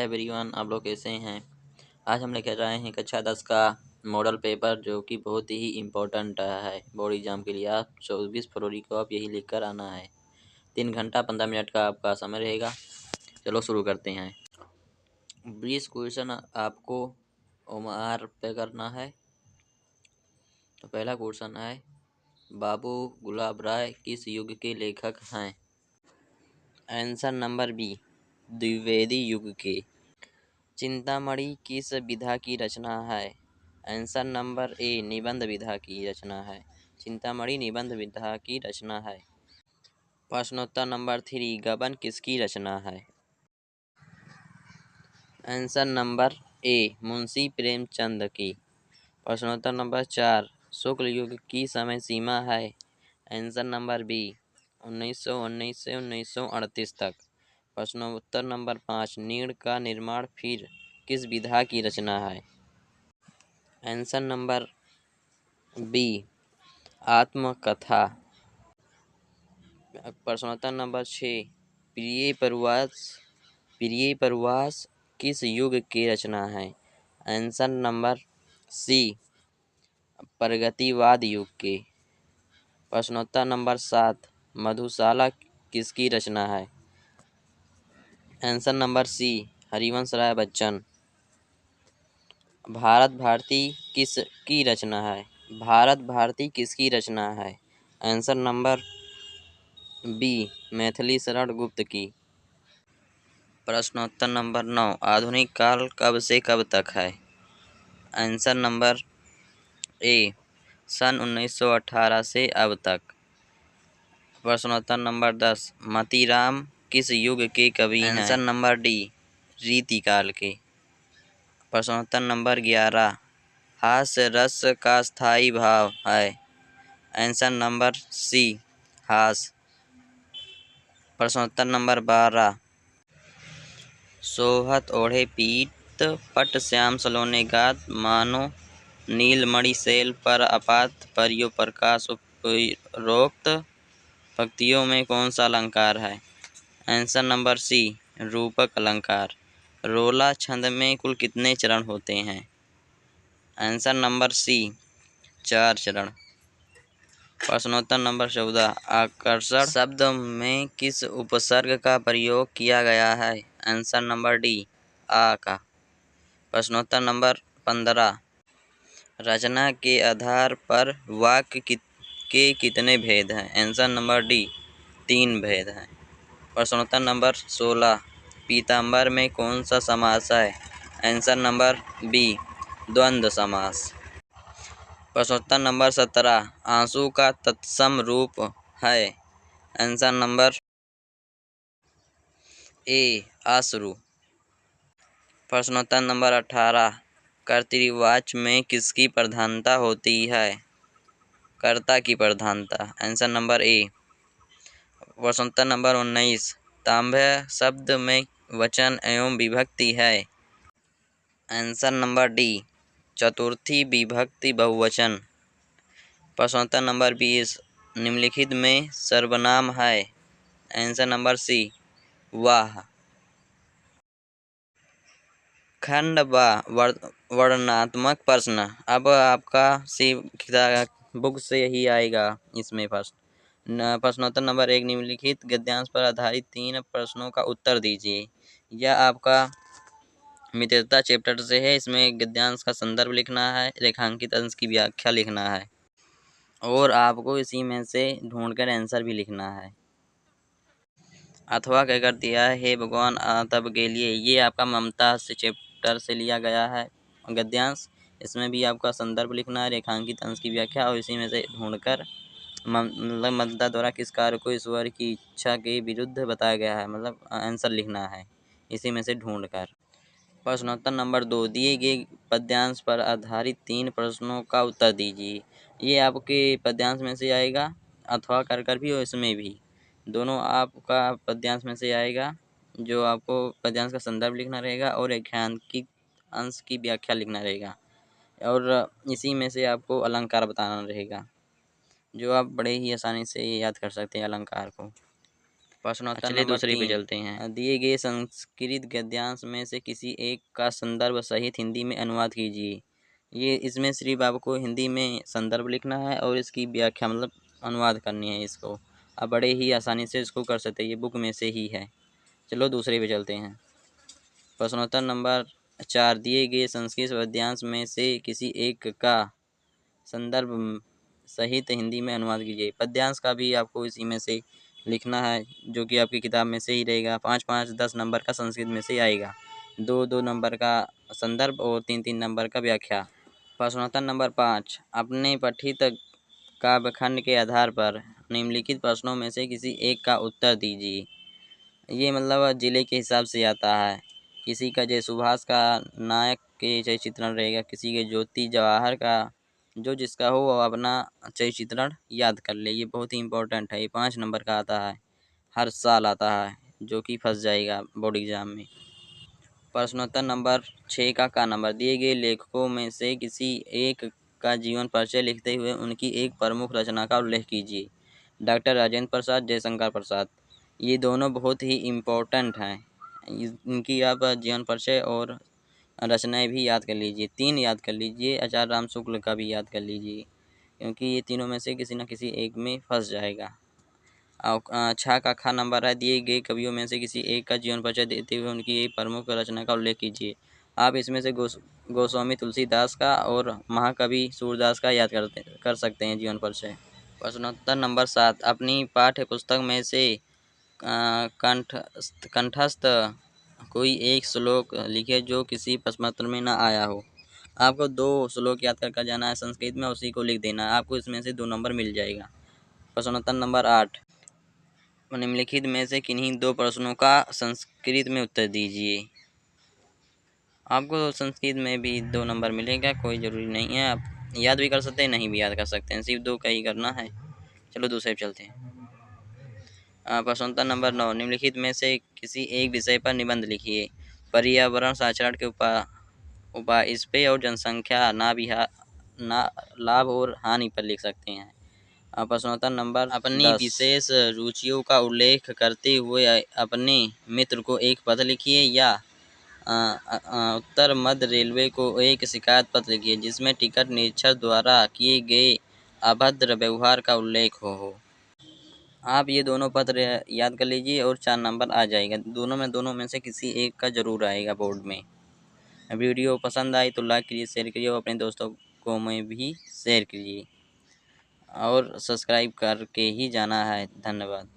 Everyone, आप लोग कैसे हैं। आज हम लेकर आए हैं कक्षा 10 का मॉडल पेपर, जो कि बहुत ही इम्पोर्टेंट है बोर्ड एग्जाम के लिए। आप 24 फरवरी को आप यही लिख कर आना है। 3 घंटा 15 मिनट का आपका समय रहेगा। चलो शुरू करते हैं। 20 क्वेश्चन आपको ओमार पे करना है। तो पहला क्वेश्चन है, बाबू गुलाब राय किस युग के लेखक हैं। आंसर नंबर बी, द्विवेदी युग के। चिंतामणि किस विधा की रचना है। आंसर नंबर ए, निबंध विधा की रचना है। चिंतामणि निबंध विधा की रचना है। प्रश्नोत्तर नंबर 3, गबन किसकी रचना है। Answer number A, Munshi Premchand की। प्रश्नोत्तर नंबर 4, शुक्ल युग की समय सीमा है। आंसर नंबर बी, 1919 से 1938 तक। प्रश्नोत्तर नंबर 5, नीड़ का निर्माण फिर किस विधा की रचना है। आंसर नंबर बी, आत्मकथा। प्रश्नोत्तर नंबर 6, प्रिय परवास किस युग की रचना है। आंसर नंबर सी, प्रगतिवाद युग के। प्रश्नोत्तर नंबर 7, मधुशाला किसकी रचना है। Answer number C, Harivansh Rai Bachchan. Bharat Bharti किसकी रचना है। भारत भारती किसकी रचना है। Answer number B, Maithili Sharan Gupt की। प्रश्नोत्तर नंबर 9, आधुनिक काल कब से कब तक है। आंसर नंबर ए, सन 1918 से अब तक। प्रश्नोत्तर नंबर 10, मतीराम किस युग के कवि हैं। आंसर नंबर डी, रीतिकाल के। प्रश्नोत्तर नंबर 11, हास्य रस का स्थायी भाव है। आंसर नंबर सी, हास। प्रश्नोत्तर नंबर 12, सोहत ओढ़े पीत पट श्याम सलोने गात, मानो नीलमणि शैल पर अपात परियो प्रकाश। उपरोक्त पंक्तियों में कौन सा अलंकार है। आंसर नंबर सी, रूपक अलंकार। रोला छंद में कुल कितने चरण होते हैं। आंसर नंबर सी, 4 चरण। प्रश्नोत्तर नंबर 14, आकर्षण शब्द में किस उपसर्ग का प्रयोग किया गया है। आंसर नंबर डी, आ का। प्रश्नोत्तर नंबर 15, रचना के आधार पर वाक्य के कितने भेद हैं। आंसर नंबर डी, 3 भेद हैं। प्रश्नोत्तर नंबर 16, पीताम्बर में कौन सा समास है। आंसर नंबर बी, द्वंद्व समास। प्रश्नोत्तर नंबर 17, आंसू का तत्सम रूप है। आंसर नंबर ए, अश्रु। प्रश्नोत्तर नंबर 18, कर्तृवाच्य में किसकी प्रधानता होती है। कर्ता की प्रधानता। Answer number A. प्रश्नोत्तर नंबर 19, तांभ्य शब्द में वचन एवं विभक्ति है। आंसर नंबर डी, चतुर्थी विभक्ति बहुवचन। प्रश्नोत्तर नंबर 20, निम्नलिखित में सर्वनाम है। आंसर नंबर सी, वाह। खंड बा, वर्णनात्मक प्रश्न। अब आपका सी बुक से ही आएगा इसमें प्रश्न। प्रश्नोत्तर नंबर 1, निम्नलिखित गद्यांश पर आधारित 3 प्रश्नों का उत्तर दीजिए। यह आपका मित्रता चैप्टर से है। इसमें गद्यांश का संदर्भ लिखना है, रेखांकित अंश की व्याख्या लिखना है, और आपको इसी में से ढूंढकर आंसर भी लिखना है। अथवा क्या कर दिया है, हे भगवान तब के लिए, ये आपका ममता से चैप्टर से लिया गया है गद्यांश। इसमें भी आपका संदर्भ लिखना है, रेखांकित अंश की व्याख्या, और इसी में से ढूंढकर मतलब ममता द्वारा किस कार्य को ईश्वर की इच्छा के विरुद्ध बताया गया है, मतलब आंसर लिखना है इसी में से ढूंढकर। प्रश्नोत्तर नंबर 2, दिए गए पद्यांश पर आधारित 3 प्रश्नों का उत्तर दीजिए। ये आपके पद्यांश में से आएगा, अथवा कर भी और इसमें भी, दोनों आपका पद्यांश में से आएगा। जो आपको पद्यांश का संदर्भ लिखना रहेगा और रेखांकित अंश की व्याख्या लिखना रहेगा, और इसी में से आपको अलंकार बताना रहेगा, जो आप बड़े ही आसानी से याद कर सकते हैं अलंकार को। प्रश्नोत्तर चलिए दूसरे पे चलते हैं। दिए गए संस्कृत गद्यांश में से किसी एक का संदर्भ सहित हिंदी में अनुवाद कीजिए। ये इसमें सिर्फ आपको हिंदी में संदर्भ लिखना है और इसकी व्याख्या मतलब अनुवाद करनी है इसको। आप बड़े ही आसानी से इसको कर सकते हैं, ये बुक में से ही है। चलो दूसरे पे चलते हैं। प्रश्नोत्तर नंबर 4, दिए गए संस्कृत पद्यांश में से किसी एक का संदर्भ सहित हिंदी में अनुवाद कीजिए। पद्यांश का भी आपको इसी में से लिखना है, जो कि आपकी किताब में से ही रहेगा। 5-5, 10 नंबर का संस्कृत में से आएगा, 2-2 नंबर का संदर्भ और 3-3 नंबर का व्याख्या। प्रश्नोत्तर नंबर 5, अपने पठित काव्यखंड के आधार पर निम्नलिखित प्रश्नों में से किसी एक का उत्तर दीजिए। ये मतलब जिले के हिसाब से आता है। किसी का जय सुभाष का नायक के चय चित्रण रहेगा, किसी के ज्योति जवाहर का, जो जिसका हो वो अपना चय चित्रण याद कर ले। ये बहुत ही इम्पोर्टेंट है, ये 5 नंबर का आता है, हर साल आता है, जो कि फंस जाएगा बोर्ड एग्जाम में। प्रश्नोत्तर नंबर 6 का नंबर, दिए गए लेखकों में से किसी एक का जीवन परिचय लिखते हुए उनकी एक प्रमुख रचना का उल्लेख कीजिए। डॉक्टर राजेंद्र प्रसाद, जयशंकर प्रसाद, ये दोनों बहुत ही इम्पोर्टेंट हैं। इनकी आप जीवन परिचय और रचनाएं भी याद कर लीजिए, 3 याद कर लीजिए। आचार्य राम शुक्ल का भी याद कर लीजिए, क्योंकि ये तीनों में से किसी न किसी एक में फंस जाएगा। और 6 का नंबर है, दिए गए कवियों में से किसी एक का जीवन परिचय देते हुए उनकी एक प्रमुख रचना का उल्लेख कीजिए। आप इसमें से गोस्वामी तुलसीदास का और महाकवि सूरदास का याद कर सकते हैं जीवन परिचय। प्रश्नोत्तर नंबर 7, अपनी पाठ्य पुस्तक में से कंठस्थ कोई एक श्लोक लिखे जो किसी प्रश्नोत्तर में ना आया हो। आपको 2 श्लोक याद कर जाना है संस्कृत में, उसी को लिख देना है, आपको इसमें से 2 नंबर मिल जाएगा। प्रश्नोत्तर नंबर 8, निम्नलिखित में से किन्हीं 2 प्रश्नों का संस्कृत में उत्तर दीजिए। आपको संस्कृत में भी 2 नंबर मिलेगा, कोई ज़रूरी नहीं है, आप याद भी कर सकते हैं, नहीं भी याद कर सकते हैं, सिर्फ 2 का ही करना है। चलो दूसरे पे चलते हैं। प्रश्नोत्तर नंबर 9, निम्नलिखित में से किसी एक विषय पर निबंध लिखिए। पर्यावरण साक्षरण के उपाय इस पे और जनसंख्या ना लाभ और हानि पर लिख सकते हैं। प्रश्नोत्तर नंबर 10, अपनी विशेष रुचियों का उल्लेख करते हुए अपने मित्र को एक पत्र लिखिए या उत्तर मध्य रेलवे को एक शिकायत पत्र लिखिए जिसमें टिकट निरीक्षक द्वारा किए गए अभद्र व्यवहार का उल्लेख हो। आप ये दोनों पत्र याद कर लीजिए और 4 नंबर आ जाएगा। दोनों में से किसी एक का ज़रूर आएगा बोर्ड में। वीडियो पसंद आई तो लाइक कीजिए, शेयर कीजिए और अपने दोस्तों को में भी शेयर कीजिए और सब्सक्राइब करके ही जाना है। धन्यवाद।